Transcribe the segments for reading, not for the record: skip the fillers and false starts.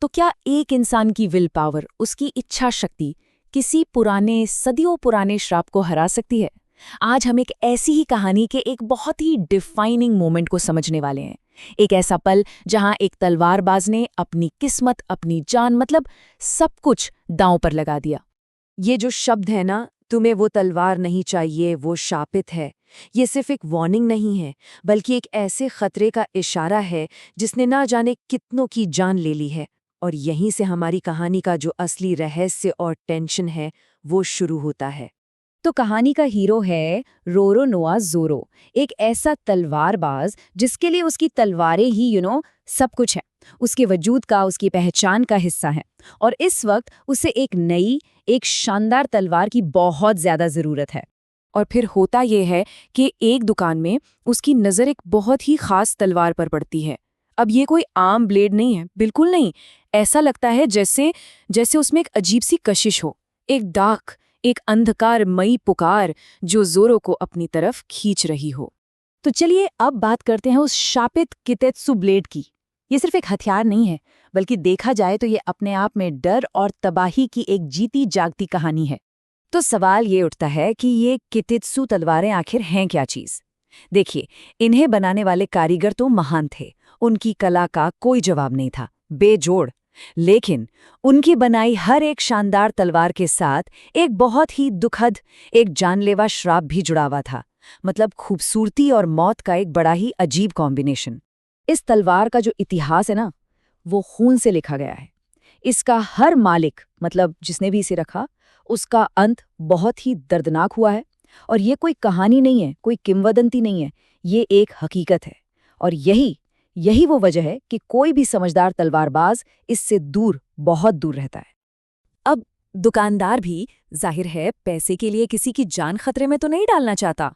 तो क्या एक इंसान की विल पावर, उसकी इच्छा शक्ति, किसी पुराने सदियों पुराने श्राप को हरा सकती है? आज हम एक ऐसी ही कहानी के एक बहुत ही डिफाइनिंग मोमेंट को समझने वाले हैं। एक ऐसा पल जहां एक तलवारबाज ने अपनी किस्मत, अपनी जान, मतलब सब कुछ दांव पर लगा दिया। ये जो शब्द है ना, तुम्हें वो तलवार नहीं चाहिए, वो शापित है। ये सिर्फ एक वार्निंग नहीं है, बल्कि एक ऐसे खतरे का इशारा है जिसने ना जाने कितनों की जान ले ली है। और यहीं से हमारी कहानी का जो असली रहस्य और टेंशन है, वो शुरू होता है। तो कहानी का हीरो है रोरोनोआ ज़ोरो, एक ऐसा तलवारबाज जिसके लिए उसकी तलवारें ही सब कुछ है। उसके वजूद का, उसकी पहचान का हिस्सा है। और इस वक्त उसे एक शानदार तलवार की बहुत ज्यादा जरूरत है। और फिर होता यह है कि एक दुकान में उसकी नज़र एक बहुत ही खास तलवार पर पड़ती है। अब ये कोई आम ब्लेड नहीं है, बिल्कुल नहीं। ऐसा लगता है जैसे जैसे उसमें एक अजीब सी कशिश हो, एक डाक, एक अंधकारमयी पुकार जो ज़ोरो को अपनी तरफ खींच रही हो। तो चलिए अब बात करते हैं उस शापित कितेत्सु ब्लेड की। ये सिर्फ एक हथियार नहीं है, बल्कि देखा जाए तो ये अपने आप में डर और तबाही की एक जीती जागती कहानी है। तो सवाल ये उठता है कि ये कितेत्सु तलवारें आखिर हैं क्या चीज़? देखिए, इन्हें बनाने वाले कारीगर तो महान थे, उनकी कला का कोई जवाब नहीं था, बेजोड़। लेकिन उनकी बनाई हर एक शानदार तलवार के साथ एक बहुत ही दुखद, एक जानलेवा श्राप भी जुड़ा हुआ था। मतलब खूबसूरती और मौत का एक बड़ा ही अजीब कॉम्बिनेशन। इस तलवार का जो इतिहास है ना, वो खून से लिखा गया है। इसका हर मालिक, मतलब जिसने भी इसे रखा, उसका अंत बहुत ही दर्दनाक हुआ है। और ये कोई कहानी नहीं है, कोई किंवदंती नहीं है, ये एक हकीकत है। और यही वो वजह है कि कोई भी समझदार तलवारबाज इससे दूर, बहुत दूर रहता है। अब दुकानदार भी जाहिर है पैसे के लिए किसी की जान खतरे में तो नहीं डालना चाहता।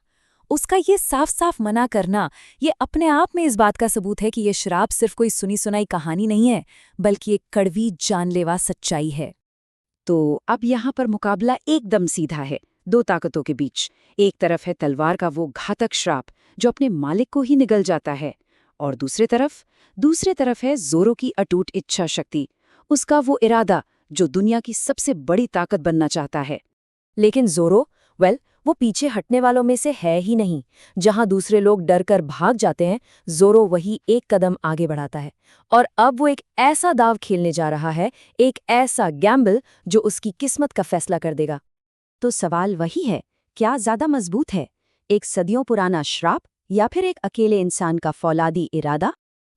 उसका ये साफ साफ मना करना, ये अपने आप में इस बात का सबूत है कि ये शराब सिर्फ कोई सुनी सुनाई कहानी नहीं है, बल्कि एक कड़वी जानलेवा सच्चाई है। तो अब यहाँ पर मुकाबला एकदम सीधा है, दो ताकतों के बीच। एक तरफ है तलवार का वो घातक श्राप जो अपने मालिक को ही निगल जाता है, और दूसरे तरफ है ज़ोरो की अटूट इच्छा शक्ति, उसका वो इरादा जो दुनिया की सबसे बड़ी ताकत बनना चाहता है। लेकिन ज़ोरो, वो पीछे हटने वालों में से है ही नहीं। जहां दूसरे लोग डर कर भाग जाते हैं, ज़ोरो वही एक कदम आगे बढ़ाता है। और अब वो एक ऐसा दाव खेलने जा रहा है, एक ऐसा गैम्बल जो उसकी किस्मत का फैसला कर देगा। तो सवाल वही है, क्या ज्यादा मजबूत है, एक सदियों पुराना श्राप या फिर एक अकेले इंसान का फौलादी इरादा?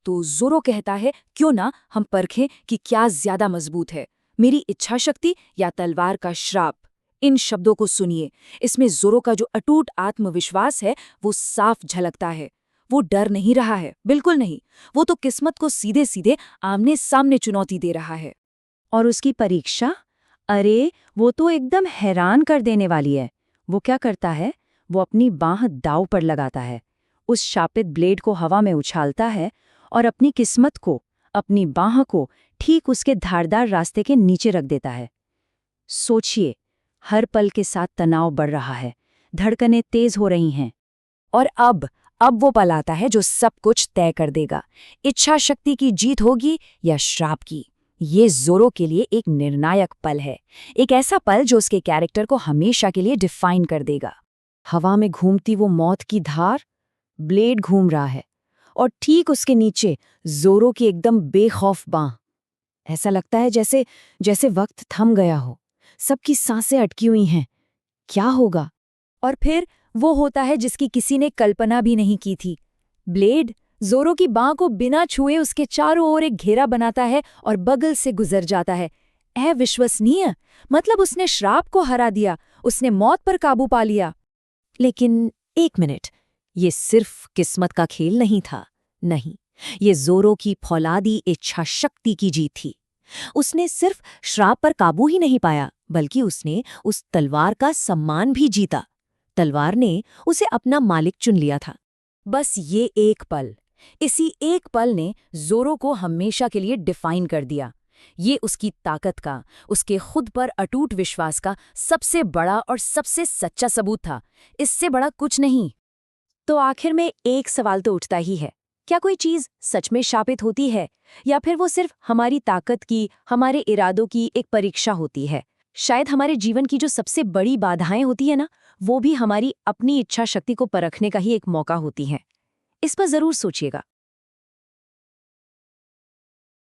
तो ज़ोरो कहता है, क्यों ना हम परखें कि क्या ज्यादा मजबूत है, मेरी इच्छा शक्ति या तलवार का श्राप। इन शब्दों को सुनिए, इसमें ज़ोरो का जो अटूट आत्मविश्वास है वो साफ झलकता है। वो डर नहीं रहा है, बिल्कुल नहीं। वो तो किस्मत को सीधे सीधे आमने सामने चुनौती दे रहा है। और उसकी परीक्षा, अरे वो तो एकदम हैरान कर देने वाली है। वो क्या करता है, वो अपनी बांह दांव पर लगाता है, उस शापित ब्लेड को हवा में उछालता है और अपनी किस्मत को, अपनी बांह को ठीक उसके धारदार रास्ते के नीचे रख देता है। सोचिए, हर पल के साथ तनाव बढ़ रहा है, धड़कनें तेज हो रही हैं। और अब वो पल आता है जो सब कुछ तय कर देगा। इच्छा शक्ति की जीत होगी या श्राप की? ये ज़ोरो के लिए एक निर्णायक पल है, एक ऐसा पल जो उसके कैरेक्टर को हमेशा के लिए डिफाइन कर देगा। हवा में घूमती वो मौत की धार, ब्लेड घूम रहा है, और ठीक उसके नीचे ज़ोरो की एकदम बेखौफ बांह। ऐसा लगता है जैसे वक्त थम गया हो, सबकी सांसें अटकी हुई हैं। क्या होगा? और फिर वो होता है जिसकी किसी ने कल्पना भी नहीं की थी। ब्लेड ज़ोरो की बांह को बिना छुए उसके चारों ओर एक घेरा बनाता है और बगल से गुजर जाता है। अविश्वसनीय, मतलब उसने श्राप को हरा दिया, उसने मौत पर काबू पा लिया। लेकिन एक मिनट, ये सिर्फ किस्मत का खेल नहीं था। नहीं, ये ज़ोरो की फौलादी इच्छा शक्ति की जीत थी। उसने सिर्फ श्राप पर काबू ही नहीं पाया, बल्कि उसने उस तलवार का सम्मान भी जीता। तलवार ने उसे अपना मालिक चुन लिया था। बस ये एक पल, इसी एक पल ने ज़ोरो को हमेशा के लिए डिफाइन कर दिया। ये उसकी ताकत का, उसके खुद पर अटूट विश्वास का सबसे बड़ा और सबसे सच्चा सबूत था। इससे बड़ा कुछ नहीं। तो आखिर में एक सवाल तो उठता ही है, क्या कोई चीज सच में शापित होती है, या फिर वो सिर्फ हमारी ताकत की, हमारे इरादों की एक परीक्षा होती है? शायद हमारे जीवन की जो सबसे बड़ी बाधाएं होती है ना, वो भी हमारी अपनी इच्छा शक्ति को परखने का ही एक मौका होती हैं। इस पर जरूर सोचिएगा।